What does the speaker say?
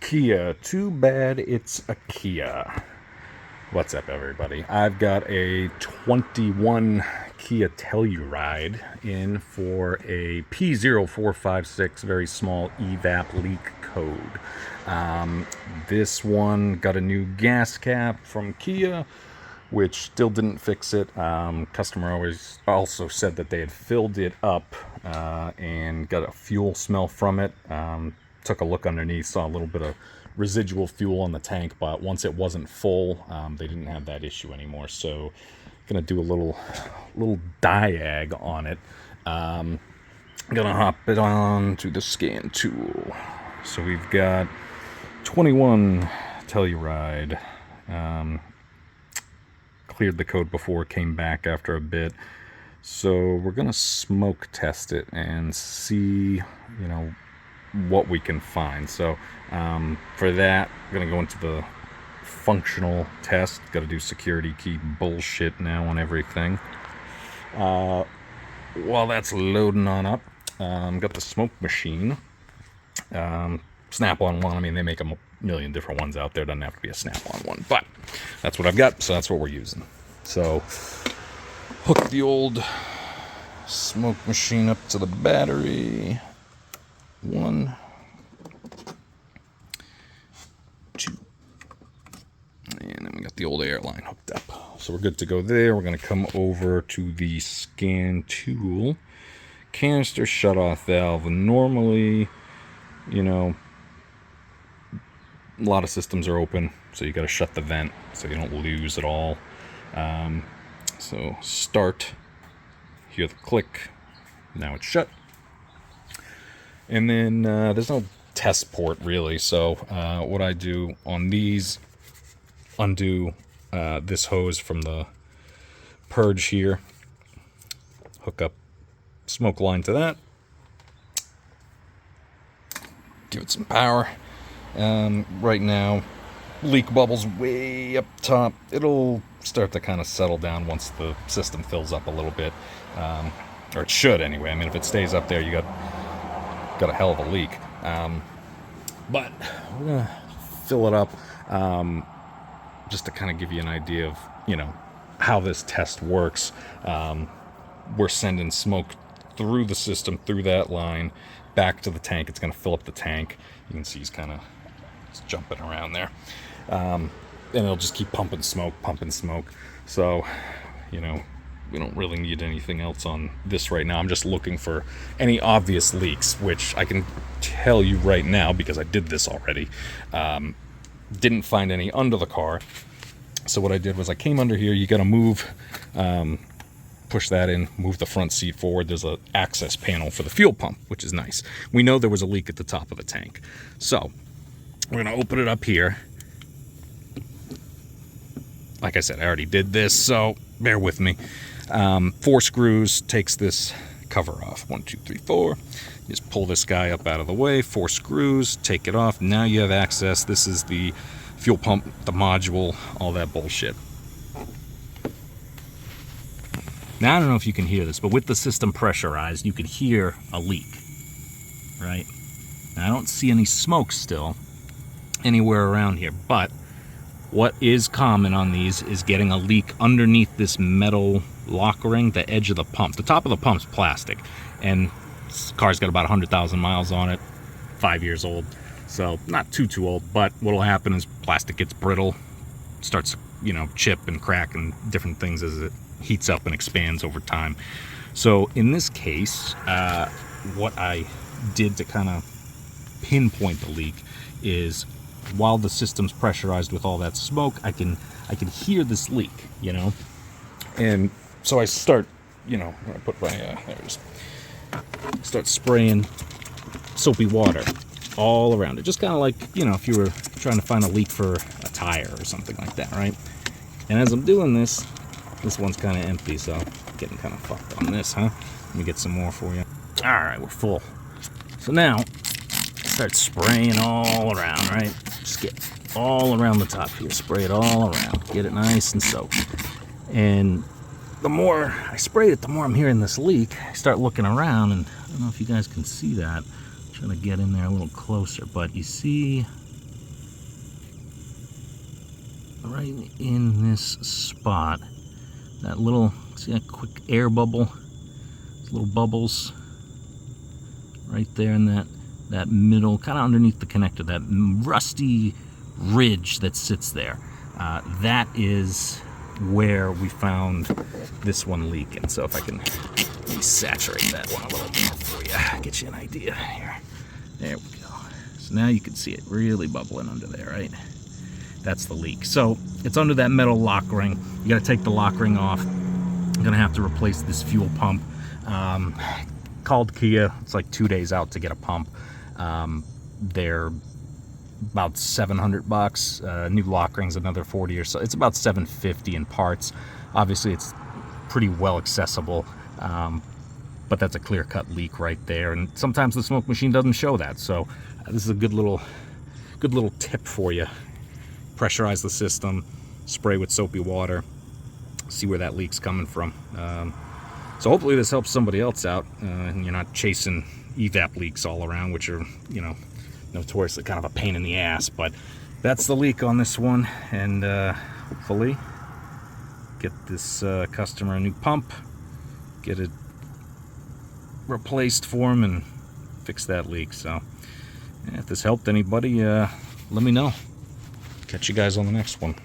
Kia. Too bad it's a Kia. What's up, everybody? I've got a 21 Kia Telluride in for a P0456, very small EVAP leak code. This one got a new gas cap from Kia, which still didn't fix it. Customer always also said that they had filled it up and got a fuel smell from it. Took a look underneath, saw a little bit of residual fuel on the tank, but once it wasn't full, they didn't have that issue anymore. So gonna do a little diag on it. Gonna hop it on to the scan tool. So we've got 21 Telluride. Cleared the code before, came back after a bit. So we're gonna smoke test it and see, what we can find. So for that, I'm gonna go into the functional test. Got to do security key bullshit now on everything. While that's loading on up, got the smoke machine. Snap-on one. I mean, they make a million different ones out there. Doesn't have to be a snap-on one, but that's what I've got, so that's what we're using. So hook the old smoke machine up to the battery. 1, 2, and then we got the old air line hooked up. So we're good to go there. We're going to come over to the scan tool. Canister shutoff valve. Normally, a lot of systems are open, so you got to shut the vent so you don't lose it all. So start. Hear the click. Now it's shut. And then there's no test port really, so what I do on these, undo this hose from the purge here, hook up smoke line to that, give it some power. Right now, leak bubbles way up top. It'll start to kind of settle down once the system fills up a little bit, or it should anyway. I mean, if it stays up there, you got a hell of a leak. But we're gonna fill it up just to kind of give you an idea of how this test works. We're sending smoke through the system, through that line, back to the tank. It's gonna fill up the tank. You can see he's kind of jumping around there, and it'll just keep pumping smoke. So we don't really need anything else on this right now. I'm just looking for any obvious leaks, which I can tell you right now because I did this already. Didn't find any under the car. So what I did was I came under here. You got to move, push that in, move the front seat forward. There's an access panel for the fuel pump, which is nice. We know there was a leak at the top of the tank. So we're going to open it up here. Like I said, I already did this, so bear with me. 4 screws takes this cover off. 1, 2, 3, 4. Just pull this guy up out of the way. 4 screws, take it off. Now you have access. This is the fuel pump, the module, all that bullshit. Now I don't know if you can hear this, but with the system pressurized, you could hear a leak, right? Now, I don't see any smoke still anywhere around here, but what is common on these is getting a leak underneath this metal lock ring, the edge of the pump. The top of the pump's plastic, and this car's got about 100,000 miles on it, 5 years old, so not too old. But what'll happen is plastic gets brittle, starts chip and crack and different things as it heats up and expands over time. So in this case, what I did to kind of pinpoint the leak is, while the system's pressurized with all that smoke, I can hear this leak, and so I start, when I put my there it is, start spraying soapy water all around it, just kind of like if you were trying to find a leak for a tire or something like that, right? And as I'm doing this one's kind of empty, so I'm getting kind of fucked on this, huh? Let me get some more for you. All right, we're full. So now start spraying all around, right? Just get all around the top here. Spray it all around. Get it nice and soaked. And the more I spray it, the more I'm hearing this leak. I start looking around, and I don't know if you guys can see that. I'm trying to get in there a little closer, but you see right in this spot. That little, see that quick air bubble? Little bubbles right there in that middle, kind of underneath the connector, that rusty ridge that sits there. That is where we found this one leaking. So if I can saturate that one a little more for you, get you an idea here. There we go. So now you can see it really bubbling under there, right? That's the leak. So it's under that metal lock ring. You got to take the lock ring off. I'm gonna have to replace this fuel pump. Called Kia. It's like 2 days out to get a pump. They're about $700. New lock rings another 40 or so. It's about $750 in parts. Obviously, it's pretty well accessible, but that's a clear-cut leak right there. And sometimes the smoke machine doesn't show that. So this is a good little tip for you. Pressurize the system, spray with soapy water, see where that leak's coming from. So hopefully this helps somebody else out, and you're not chasing EVAP leaks all around, which are, you know, notoriously kind of a pain in the ass. But that's the leak on this one, and hopefully get this customer a new pump, get it replaced for him, and fix that leak. So if this helped anybody, let me know. Catch you guys on the next one.